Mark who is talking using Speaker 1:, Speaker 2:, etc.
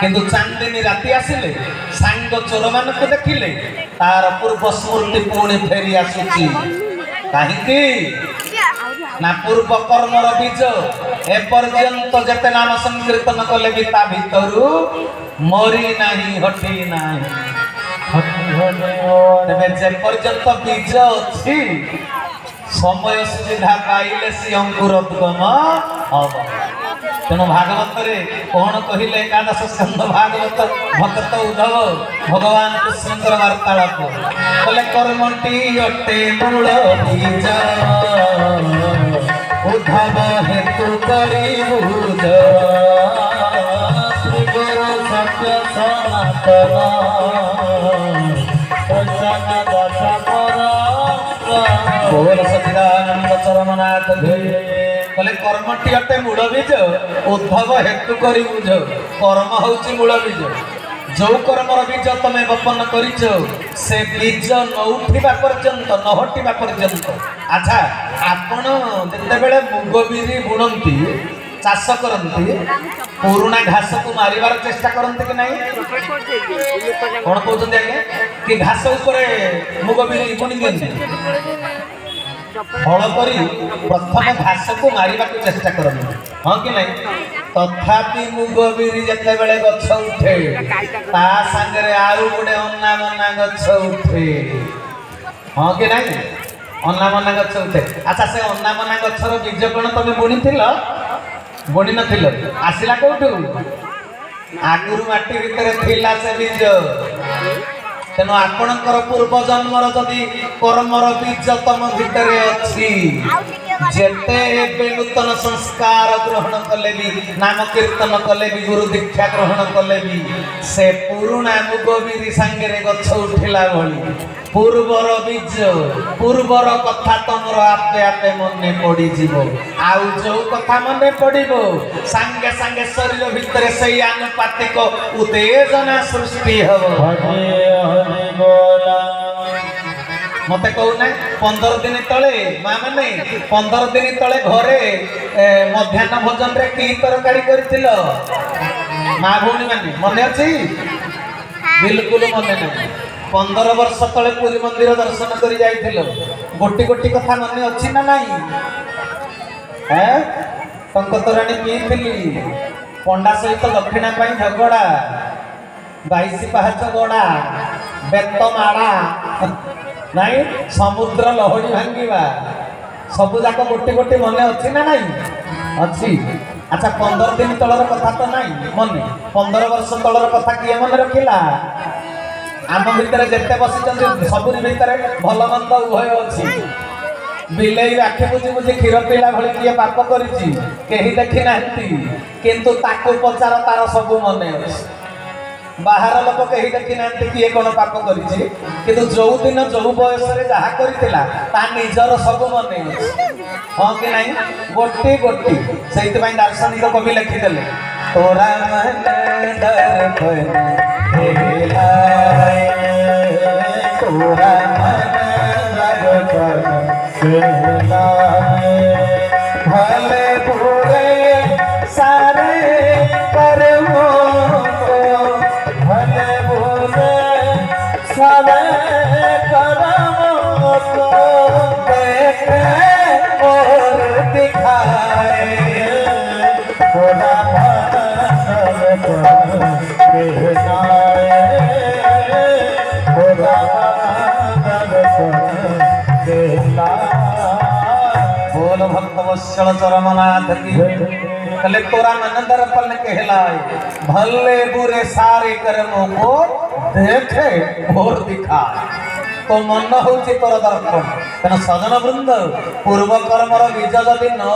Speaker 1: किंतु चांदिनी राति आसिले सांग चोर मान को देखिले तार पूर्व स्मृति पुणी फेरी आसुची कहीं ना पूर्व कर्मर बीज एपर्यंत जते नाम संकीर्तन कले भी ता भितरु मरी नाही हटी नाही तेरे जे पर्यंत बीज अछि समय सुविधा पाइले सी अंकुरोद्गम हम तेणु भागवत रे कौन कहले एकादश स्कंद भागवत भक्त उद्धव भगवान कृष्णकर वार्तालाप बोले कर्मटी अटे मूल बीज उद्धव हेतु करी बुझ श्रीगुरु सत्य सनातन बोल सच्चिदानंद चरमनाथ कहले कर्मटी अटे मूल बीज उद्धव हेतु करी बुझ कर्म होची मूल बीज जो कर्मर बीज तमे बपन करिछ से बीज न उठिबा पर्यंत न हटिबा पर्यंत अच्छा आपण जते बेले मुग बीरी बुणंती चाष करंती पुराना घास को मारिबार चेष्टा करंती कि नहीं कोन कहउछन आगे कि घास ऊपर मुग बीरी बुणी दियंती हल करी प्रथम घास को मारिबा को चेष्टा करंती हां कि नहीं तथापि मुग बीरी जते बेले गछ उठे ता संगे आरु गुडे अन्ना मन्ना गछ उठे हां कि नहीं अन्ना मन्ना गछ उठे अच्छा से अन्ना मन्ना गछर बीज कोन तमे बुणीथिल बुणी नथिल आसिला कोठु आगुरु माटी भितर थिला से बीज तेणु आपणकर पूर्व जन्मर जदि कर्मर बीज तम भितर अच्छी जेते नूतन संस्कार ग्रहण कले भी नाम कीर्तन कले भी गुरु दीक्षा ग्रहण कले भी से पुरुणा मुग बीरी सांगे गछ उठिला भली पूर्वर बीज पूर्वर कथा तमर आपे आपे मने पड़ी जीवो आउ जो कथा मने पड़िबो सांगे सांगे शरीर भितर सही आनुपातिक उत्तेजना सृष्टि हबो मते कहूना 15 दिन तले माँ मैंने 15 दिन तले घरे मध्याह्न भोजन रे की तरकारी करथिल माँ भौणी माने मने अछि बिल्कुल मने नहीं 15 वर्ष तले पुरी मंदिर दर्शन करी जाइथिल गोटी गोटी कथा मने अछि ना नहीं हैं टंकतराणी पीथिली पंडा सहित दक्षिणा पाई झगड़ा 22 पाहाच गड़ा बेत माड़ा नहीं समुद्र लहड़ी भांगा सबू जाक गोटे गोटे मन अच्छी ना नहीं अच्छी अच्छा 15 दिन तलर कथा तो नहीं मन 15 वर्ष तलर कथा किए मन रखिला आम भितर जेते बसी सबुरी भितर भल मंद उभय अच्छी बिलेई आखि बुझी बुझी क्षीर पीला भली किए पाप करिछि केही देखि नाहंती किंतु ताको पचार तार सबू मने अछि बाहर लोक कही देखी ना किए कौन पाप करिछि किंतु जो दिन जो बयस रे जहा करितिला ता निजर सब मने हां कि नहीं गोटी गोटी सेति पई दार्शनिक कवि लिखि देले तोरा मन दर्पण हेला तोरा मन दर्पण हेला भले पूरे सारे कर्मों सारे कर्मों को देखे और दिखाए खुदा मदद कहलाए खुदा मदद कहलाए बोल भक्त वत्सल चरमनाथ की कले तोरा मन दर्पण कहलाए भले बुरे सारे कर्मों को देखे और दिखाए तो मन हूँ तोर दर्पण तेना सजन वृंद पूर्व कर्मर बीज जदि न